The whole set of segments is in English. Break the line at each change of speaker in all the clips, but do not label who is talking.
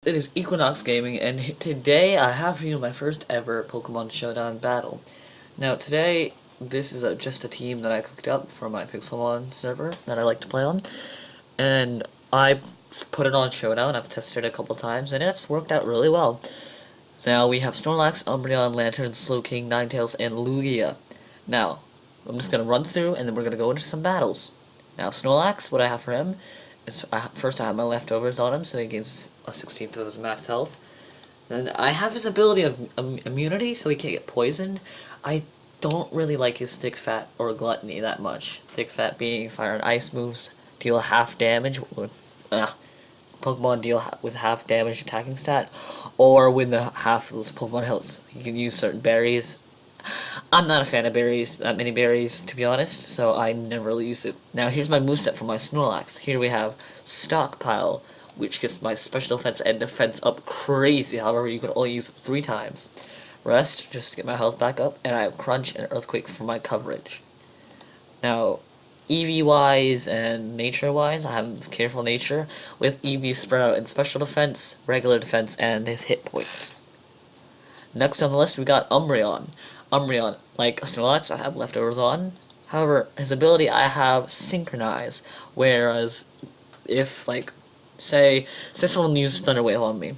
it is EquinoxGaming, and today I have for you my first ever Pokemon Showdown battle. Now today, this is just a team that I cooked up for my Pixelmon server that I like to play on, and I put it on Showdown. I've tested it a couple times, and it's worked out really well. So now we have Snorlax, Umbreon, Lantern, Slowking, Ninetales, and Lugia. Now, I'm just going to run through, and then we're going to go into some battles. Now, Snorlax, what I have for him is, first I have my leftovers on him, so he gains a 16th of his max health. Then I have his ability of immunity, so he can't get poisoned. I don't really like his Thick Fat or Gluttony that much. Thick Fat being Fire and Ice moves deal half damage. Pokemon deal with half damage attacking stat, or when the half of those Pokemon health, you can use certain berries. I'm not a fan of berries, that many berries, to be honest, so I never really use it. Now here's my moveset for my Snorlax. Here we have Stockpile, which gets my special defense and defense up crazy. However, you can only use it 3 times. Rest, just to get my health back up, and I have Crunch and Earthquake for my coverage. Now, EV-wise and nature-wise, I have Careful Nature, with EV spread out in special defense, regular defense, and his hit points. Next on the list, we got Umbreon. Umbreon, like Snorlax, I have leftovers on. However, his ability, I have Synchronize, whereas if, say someone uses Thunder Wave on me,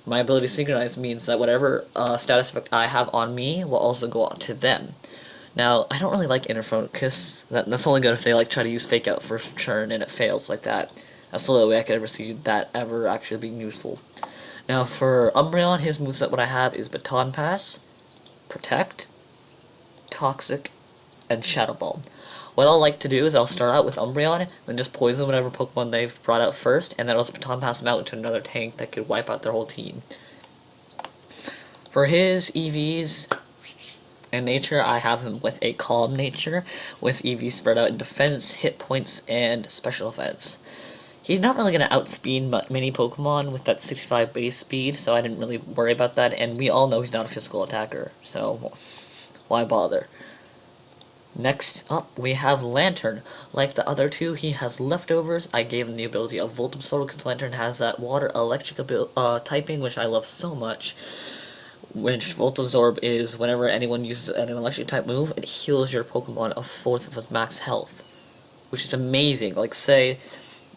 my ability Synchronize means that whatever status effect I have on me will also go on to them. Now, I don't really like Inner Focus. That's only good if they try to use Fake Out first turn and it fails like that. That's the only way I could ever see that ever actually being useful. Now, for Umbreon, his moveset, what I have is Baton Pass, Protect, Toxic, and Shadow Ball. What I'll like to do is I'll start out with Umbreon, then just poison whatever Pokemon they've brought out first, and then I'll just Baton Pass them out into another tank that could wipe out their whole team. For his EVs and nature, I have him with a Calm Nature, with EV spread out in defense, hit points, and special defense. He's not really going to outspeed many Pokemon with that 65 base speed, so I didn't really worry about that, and we all know he's not a physical attacker, so why bother? Next up, we have Lantern. Like the other two, he has leftovers. I gave him the ability of Volt Absorb because Lantern has that water electric typing, which I love so much. Which Volt Absorb is whenever anyone uses an electric type move, it heals your Pokemon a 4th of his max health, which is amazing. Like, say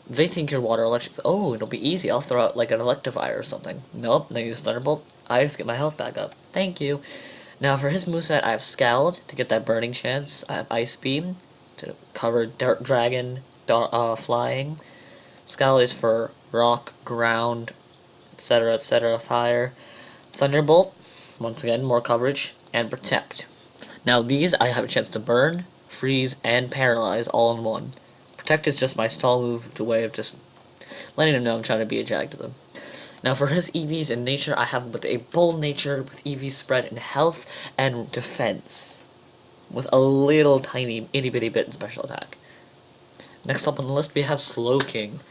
they think you're water electric. Oh, it'll be easy. I'll throw out like an Electivire or something. Nope, they use Thunderbolt. I just get my health back up. Thank you. Now for his moveset, I have Scald to get that burning chance. I have Ice Beam to cover Dirt Dragon, flying. Scald is for rock, ground, etc., fire. Thunderbolt, once again, more coverage, and Protect. Now these I have a chance to burn, freeze, and paralyze all in one. Protect is just my stall move, the way of just letting them know I'm trying to be a jag to them. Now for his EVs in nature, I have him with a Bold Nature with EV spread in health and defense, with a little tiny itty bitty bit in special attack. Next up on the list, we have Slowking.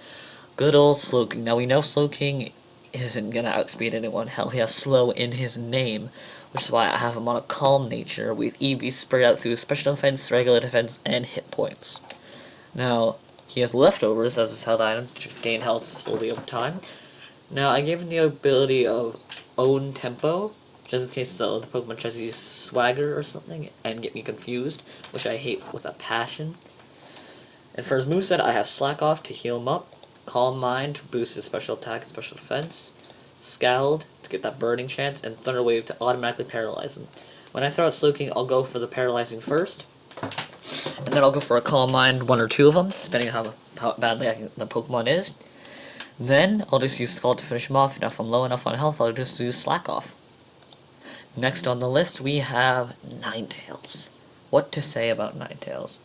Good old Slowking. Now we know Slowking isn't gonna outspeed anyone. Hell, he has slow in his name, which is why I have him on a Calm Nature with EV spread out through special defense, regular defense, and hit points. Now, he has leftovers as his health item to just gain health slowly over time. Now, I gave him the ability of Own Tempo, just in case the Pokemon tries to use Swagger or something and get me confused, which I hate with a passion. And for his moveset, I have Slack Off to heal him up, Calm Mind to boost his special attack and special defense, Scald to get that burning chance, and Thunder Wave to automatically paralyze him. When I throw out Slowking, I'll go for the paralyzing first, and then I'll go for a Calm Mind, 1 or 2 of them, depending on how badly the Pokemon is. Then, I'll just use Scald to finish him off, and if I'm low enough on health, I'll just use Slack Off. Next on the list, we have Ninetales. What to say about Ninetales?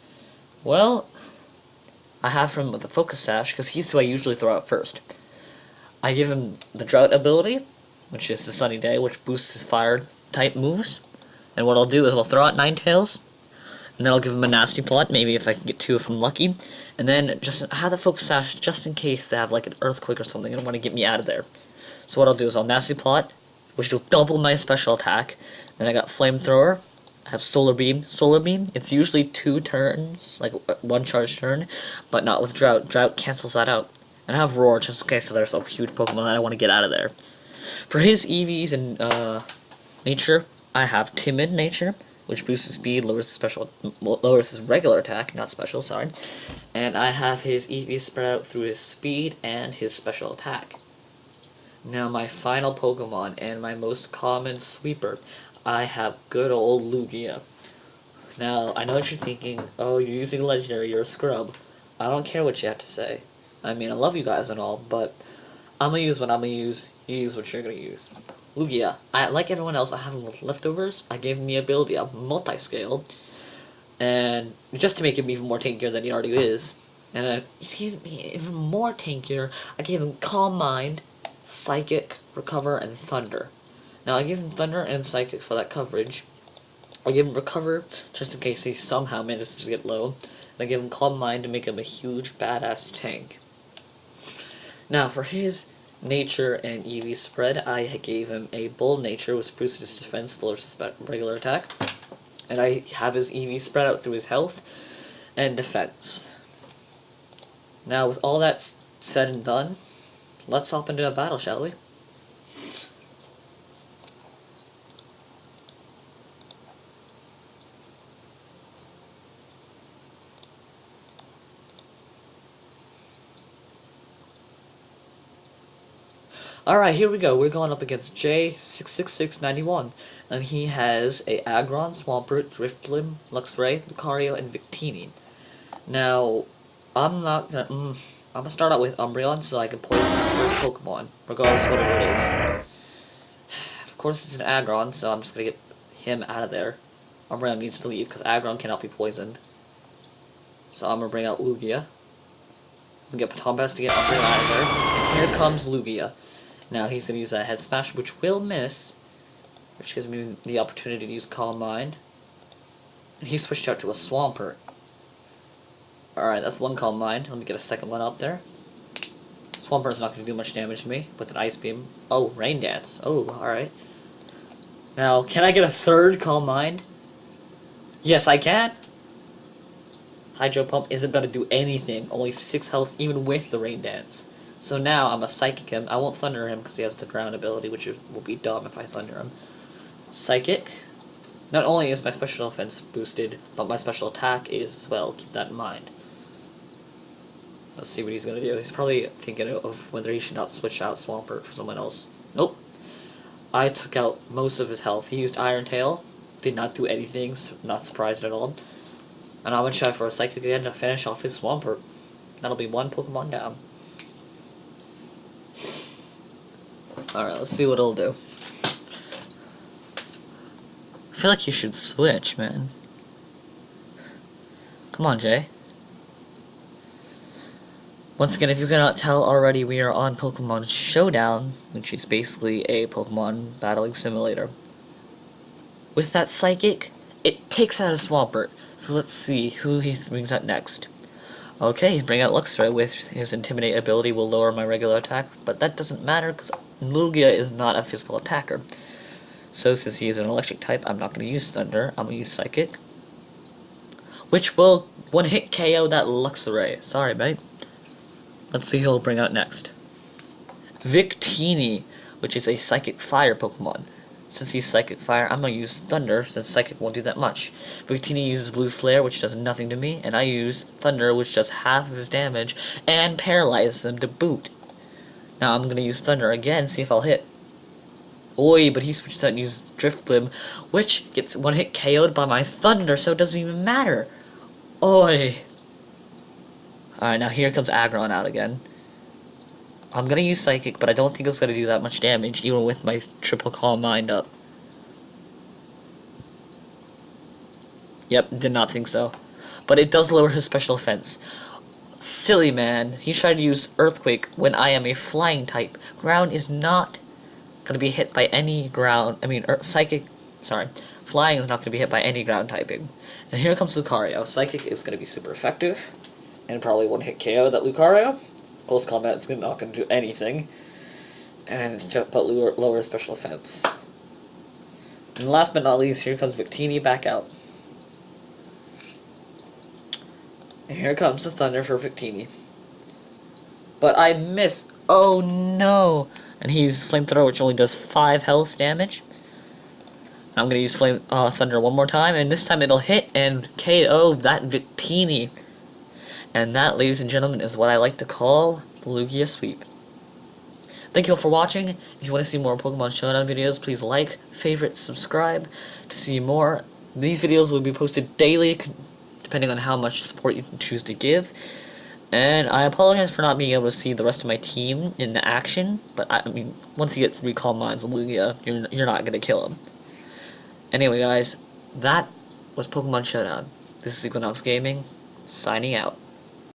Well, I have him with a Focus Sash, because he's who I usually throw out first. I give him the Drought ability, which is the Sunny Day, which boosts his Fire-type moves. And what I'll do is I'll throw out Ninetales, and then I'll give him a Nasty Plot, maybe if I can get 2 if I'm lucky. And then just have the Focus Sash just in case they have like an Earthquake or something and want to get me out of there. So what I'll do is I'll Nasty Plot, which will double my special attack. Then I got Flamethrower. I have Solar Beam. Solar Beam, it's usually 2 turns, like 1 charge turn, but not with Drought. Drought cancels that out. And I have Roar, just in case there's a huge Pokemon that I want to get out of there. For his EVs and nature, I have Timid Nature, which boosts his speed, lowers his regular attack, not special, sorry. And I have his EVs spread out through his speed and his special attack. Now my final Pokemon and my most common sweeper, I have good old Lugia. Now, I know what you're thinking, oh, you're using Legendary, you're a scrub. I don't care what you have to say. I mean, I love you guys and all, but I'm gonna use what I'm gonna use, you use what you're gonna use. Lugia, like everyone else, I have him with leftovers. I gave him the ability of multi-scale, and just to make him even more tankier than he already is. And he gave me even more tankier, I gave him Calm Mind, Psychic, Recover, and Thunder. Now, I gave him Thunder and Psychic for that coverage. I give him Recover, just in case he somehow manages to get low. And I give him Calm Mind to make him a huge, badass tank. Now, for his nature and EV spread, I gave him a Bold Nature, which boosts his defense, lowers his regular attack. And I have his EV spread out through his health and defense. Now, with all that said and done, let's hop into a battle, shall we? Alright, here we go. We're going up against J66691, and he has a Aggron, Swampert, Drifblim, Luxray, Lucario, and Victini. Now, I'm gonna start out with Umbreon so I can poison his first Pokemon, regardless of whatever it is. Of course, it's an Aggron, so I'm just gonna get him out of there. Umbreon needs to leave because Aggron cannot be poisoned. So I'm gonna bring out Lugia. I'm gonna get Patombest to get Umbreon out of there. And here comes Lugia. Now he's going to use that Head Smash, which will miss, which gives me the opportunity to use Calm Mind. And he switched out to a Swampert. Alright, that's one Calm Mind. Let me get a second one up there. Swampert's not going to do much damage to me with an Ice Beam. Oh, Rain Dance. Oh, alright. Now, can I get a third Calm Mind? Yes, I can. Hydro Pump isn't going to do anything. Only 6 health, even with the Rain Dance. So now I'm a Psychic him. I won't Thunder him because he has the ground ability, which will be dumb if I Thunder him. Psychic. Not only is my special offense boosted, but my special attack is as well. Keep that in mind. Let's see what he's going to do. He's probably thinking of whether he should not switch out Swampert for someone else. Nope. I took out most of his health. He used Iron Tail. Did not do anything. So not surprised at all. And I'm going to try for a Psychic again to finish off his Swampert. That'll be one Pokemon down. Alright, let's see what it'll do. I feel like you should switch, man. Come on, Jay. Once again, if you cannot tell already, we are on Pokemon Showdown, which is basically a Pokemon battling simulator. With that Psychic, it takes out a Swampert. So let's see who he brings out next. Okay, he's bringing out Luxray with his Intimidate ability will lower my regular attack, but that doesn't matter because Lugia is not a physical attacker. So since he is an electric type, I'm not going to use Thunder, I'm going to use Psychic. Which will one-hit KO that Luxray. Sorry, mate. Let's see who he'll bring out next. Victini, which is a Psychic Fire Pokemon. Since he's Psychic Fire, I'm going to use Thunder, since Psychic won't do that much. Victini uses Blue Flare, which does nothing to me, and I use Thunder, which does half of his damage, and paralyzes him to boot. Now I'm going to use Thunder again, see if I'll hit. Oi, but he switches out and uses Drifblim, which gets one-hit KO'd by my Thunder, so it doesn't even matter. Oi. Alright, now here comes Aggron out again. I'm gonna use Psychic, but I don't think it's gonna do that much damage, even with my triple Calm Mind up. Yep, did not think so. But it does lower his special offense. Silly man, he tried to use Earthquake when I am a flying type. Ground is not gonna be hit by any ground, Flying is not gonna be hit by any ground typing. And here comes Lucario. Psychic is gonna be super effective, and probably one-hit KO that Lucario. Close combat is not going to do anything, and but lower special offense. And last but not least, here comes Victini back out. And here comes the Thunder for Victini. But I miss. Oh no! And he's Flamethrower, which only does 5 health damage. I'm gonna use Thunder one more time, and this time it'll hit and KO that Victini. And that, ladies and gentlemen, is what I like to call the Lugia sweep. Thank you all for watching. If you want to see more Pokemon Showdown videos, please like, favorite, subscribe to see more. These videos will be posted daily, depending on how much support you can choose to give. And I apologize for not being able to see the rest of my team in action, but I mean, once you get 3 Calm Minds of Lugia, you're not going to kill him. Anyway, guys, that was Pokemon Showdown. This is EquinoxGaming, signing out.